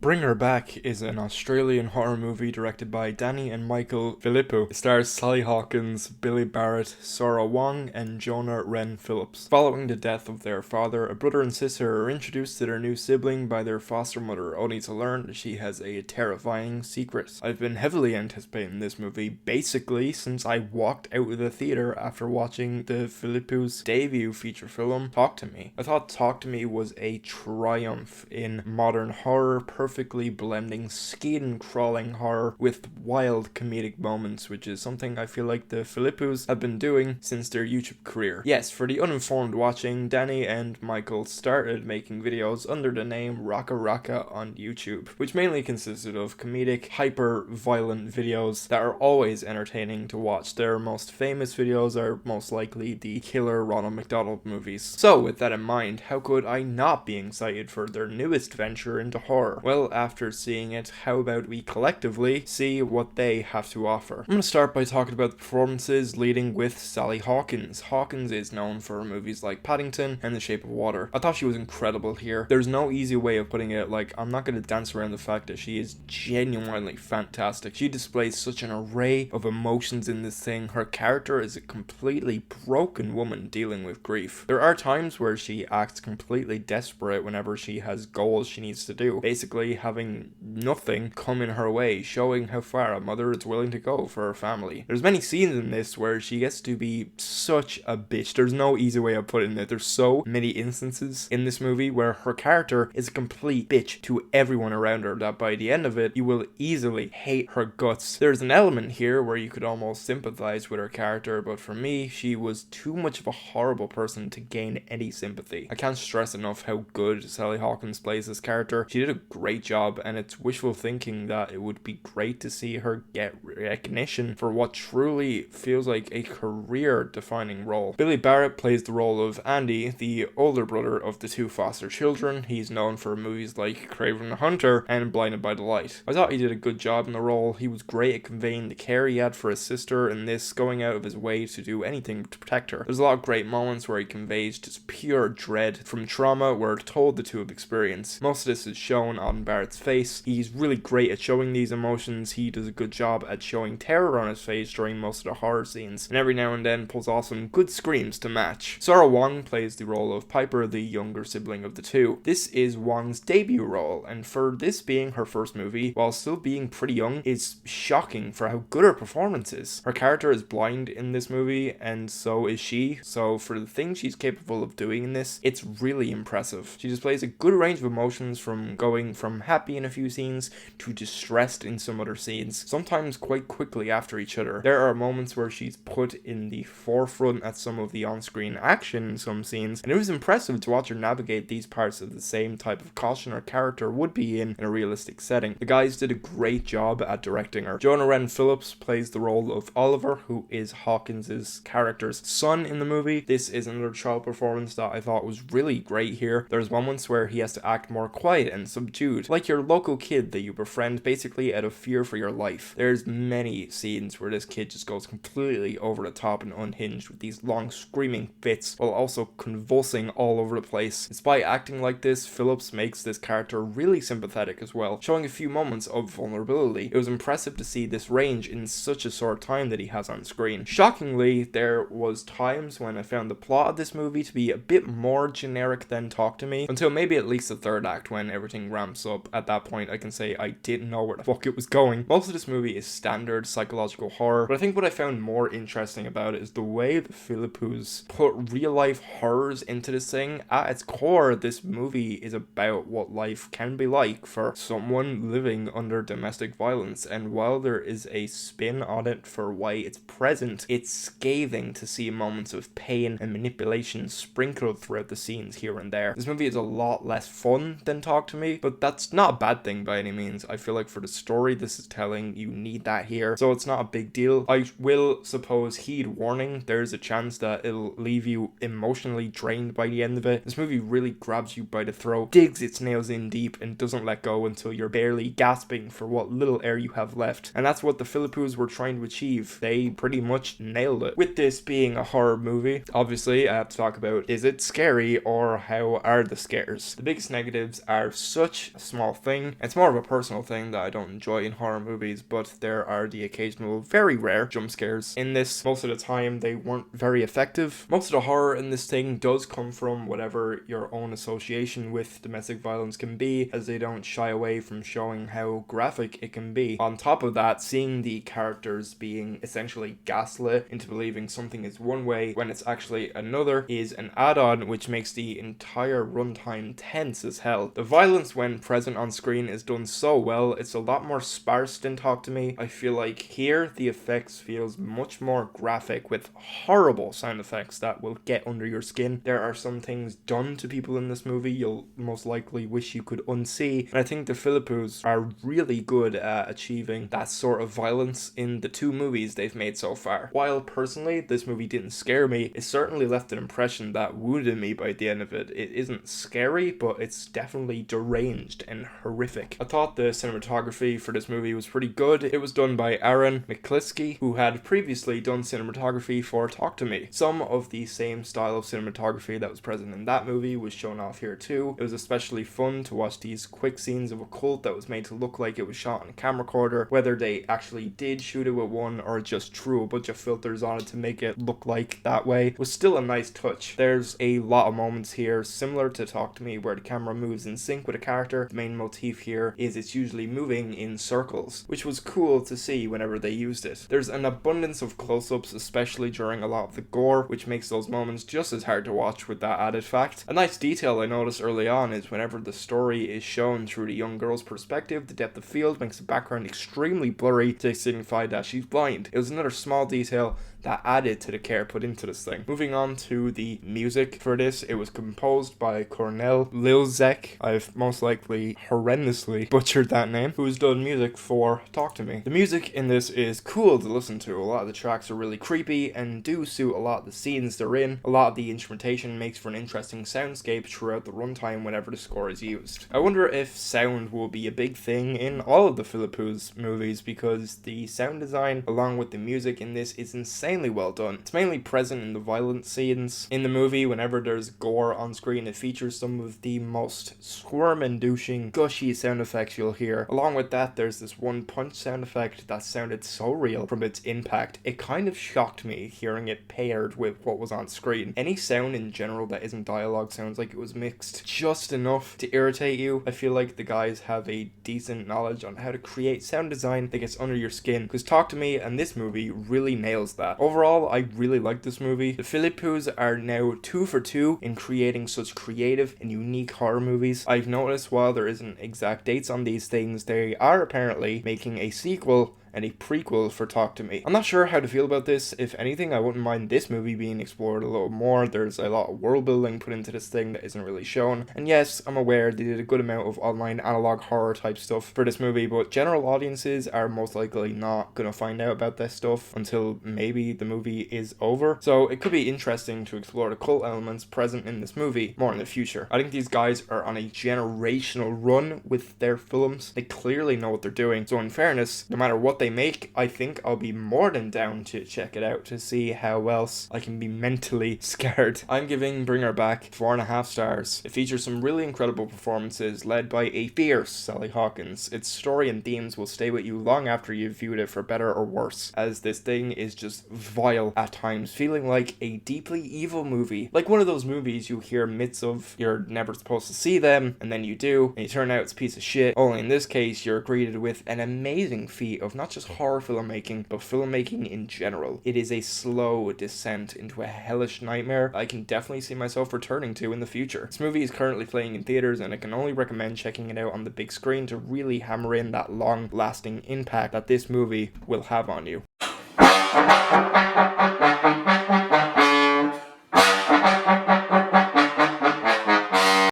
Bring Her Back is an Australian horror movie directed by Danny and Michael Philippou. It stars Sally Hawkins, Billy Barratt, Sora Wong, and Jonah Wren Phillips. Following the death of their father, a brother and sister are introduced to their new sibling by their foster mother, only to learn that she has a terrifying secret. I've been heavily anticipating this movie basically since I walked out of the theater after watching the Philippou's debut feature film, Talk to Me. I thought Talk to Me was a triumph in modern horror, perfectly blending skin crawling horror with wild comedic moments, which is something I feel like the Philippous have been doing since their YouTube career. Yes, for the uninformed watching, Danny and Michael started making videos under the name Raka Raka on YouTube, which mainly consisted of comedic, hyper-violent videos that are always entertaining to watch. Their most famous videos are most likely the Killer Ronald McDonald movies. So, with that in mind, how could I not be excited for their newest venture into horror? Well, after seeing it, how about we collectively see what they have to offer? I'm going to start by talking about the performances, leading with Sally Hawkins. Hawkins is known for movies like Paddington and The Shape of Water. I thought she was incredible here. There's no easy way of putting it. Like, I'm not going to dance around the fact that she is genuinely fantastic. She displays such an array of emotions in this thing. Her character is a completely broken woman dealing with grief. There are times where she acts completely desperate whenever she has goals she needs to do, basically having nothing come in her way, showing how far a mother is willing to go for her family. There's many scenes in this where she gets to be such a bitch. There's no easy way of putting it. There's so many instances in this movie where her character is a complete bitch to everyone around her that by the end of it, you will easily hate her guts. There's an element here where you could almost sympathize with her character, but for me, she was too much of a horrible person to gain any sympathy. I can't stress enough how good Sally Hawkins plays this character. She did a great job, and it's wishful thinking that it would be great to see her get recognition for what truly feels like a career-defining role. Billy Barratt plays the role of Andy, the older brother of the two foster children. He's known for movies like Craven the Hunter and Blinded by the Light. I thought he did a good job in the role. He was great at conveying the care he had for his sister, and this going out of his way to do anything to protect her. There's a lot of great moments where he conveys just pure dread from trauma we're told the two have experienced. Most of this is shown on Barrett's face. He's really great at showing these emotions. He does a good job at showing terror on his face during most of the horror scenes, and every now and then pulls off some good screams to match. Sora Wong plays the role of Piper, the younger sibling of the two. This is Wong's debut role, and for this being her first movie, while still being pretty young, is shocking for how good her performance is. Her character is blind in this movie, and so is she, so for the things she's capable of doing in this, it's really impressive. She displays a good range of emotions, from going from happy in a few scenes to distressed in some other scenes, sometimes quite quickly after each other. There are moments where she's put in the forefront at some of the on-screen action in some scenes, and it was impressive to watch her navigate these parts of the same type of caution her character would be in a realistic setting. The guys did a great job at directing her. Jonah Wren Phillips plays the role of Oliver, who is Hawkins' character's son in the movie. This is another child performance that I thought was really great here. There's moments where he has to act more quiet and subdued, like your local kid that you befriend basically out of fear for your life. There's many scenes where this kid just goes completely over the top and unhinged with these long screaming fits while also convulsing all over the place. Despite acting like this, Phillips makes this character really sympathetic as well, showing a few moments of vulnerability. It was impressive to see this range in such a short time that he has on screen. Shockingly, there was times when I found the plot of this movie to be a bit more generic than Talk to Me, until maybe at least the third act when everything ramps up. At that point, I can say I didn't know where the fuck it was going. Most of this movie is standard psychological horror, but I think what I found more interesting about it is the way the Philippous put real life horrors into this thing. At its core, this movie is about what life can be like for someone living under domestic violence, and while there is a spin on it for why it's present, it's scathing to see moments of pain and manipulation sprinkled throughout the scenes here and there. This movie is a lot less fun than Talk to Me, but that's not a bad thing by any means. I feel like for the story this is telling, you need that here, so it's not a big deal. I will suppose heed warning, there's a chance that it'll leave you emotionally drained by the end of it. This movie really grabs you by the throat, digs its nails in deep, and doesn't let go until you're barely gasping for what little air you have left, and that's what the Philippous were trying to achieve. They pretty much nailed it. With this being a horror movie, obviously I have to talk about, is it scary or how are the scares? The biggest negatives are such a small small thing. It's more of a personal thing that I don't enjoy in horror movies, but there are the occasional, very rare jump scares in this. Most of the time they weren't very effective. Most of the horror in this thing does come from whatever your own association with domestic violence can be, as they don't shy away from showing how graphic it can be. On top of that, seeing the characters being essentially gaslit into believing something is one way when it's actually another is an add-on which makes the entire runtime tense as hell. The violence when present on screen is done so well. It's a lot more sparse than Talk to Me. I feel like here the effects feels much more graphic with horrible sound effects that will get under your skin. There are some things done to people in this movie you'll most likely wish you could unsee, and I think the Philippous are really good at achieving that sort of violence in the two movies they've made so far. While personally this movie didn't scare me, it certainly left an impression that wounded me by the end of it. It isn't scary, but it's definitely deranged and horrific. I thought the cinematography for this movie was pretty good. It was done by Aaron McCliskey, who had previously done cinematography for Talk to Me. Some of the same style of cinematography that was present in that movie was shown off here too. It was especially fun to watch these quick scenes of occult that was made to look like it was shot on a camera recorder, whether they actually did shoot it with one or just threw a bunch of filters on it to make it look like that way, was still a nice touch. There's a lot of moments here similar to Talk to Me where the camera moves in sync with a character. The main motif here is it's usually moving in circles, which was cool to see whenever they used it. There's an abundance of close-ups, especially during a lot of the gore, which makes those moments just as hard to watch with that added fact. A nice detail I noticed early on is whenever the story is shown through the young girl's perspective, the depth of field makes the background extremely blurry to signify that she's blind. It was another small detail that added to the care put into this thing. Moving on to the music for this, it was composed by Cornel Lilzek. I've most likely horrendously butchered that name, who's done music for Talk to Me. The music in this is cool to listen to. A lot of the tracks are really creepy and do suit a lot of the scenes they're in. A lot of the instrumentation makes for an interesting soundscape throughout the runtime whenever the score is used. I wonder if sound will be a big thing in all of the Philippous movies, because the sound design along with the music in this is insanely well done. It's mainly present in the violent scenes in the movie. Whenever there's gore on screen, it features some of the most squirm-inducing, gushy sound effects you'll hear. Along with that, there's this one punch sound effect that sounded so real from its impact. It kind of shocked me hearing it paired with what was on screen. Any sound in general that isn't dialogue sounds like it was mixed just enough to irritate you. I feel like the guys have a decent knowledge on how to create sound design that gets under your skin, because Talk to Me and this movie really nails that. Overall, I really like this movie. The Philippous are now 2 for 2 in creating such creative and unique horror movies. I've noticed while there isn't exact dates on these things, they are apparently making a sequel and a prequel for Talk to Me. I'm not sure how to feel about this. If anything, I wouldn't mind this movie being explored a little more. There's a lot of world building put into this thing that isn't really shown. And yes, I'm aware they did a good amount of online analog horror type stuff for this movie, but general audiences are most likely not gonna find out about this stuff until maybe the movie is over. So it could be interesting to explore the cult elements present in this movie more in the future. I think these guys are on a generational run with their films. They clearly know what they're doing. So in fairness, no matter what they make, I think I'll be more than down to check it out to see how else I can be mentally scared. I'm giving Bring Her Back 4.5 stars. It features some really incredible performances led by a fierce Sally Hawkins. Its story and themes will stay with you long after you've viewed it, for better or worse, as this thing is just vile at times, feeling like a deeply evil movie. Like one of those movies you hear myths of, you're never supposed to see them, and then you do, and you turn out it's a piece of shit. Only in this case, you're greeted with an amazing feat of not just horror filmmaking, but filmmaking in general. It is a slow descent into a hellish nightmare I can definitely see myself returning to in the future. This movie is currently playing in theaters, and I can only recommend checking it out on the big screen to really hammer in that long-lasting impact that this movie will have on you.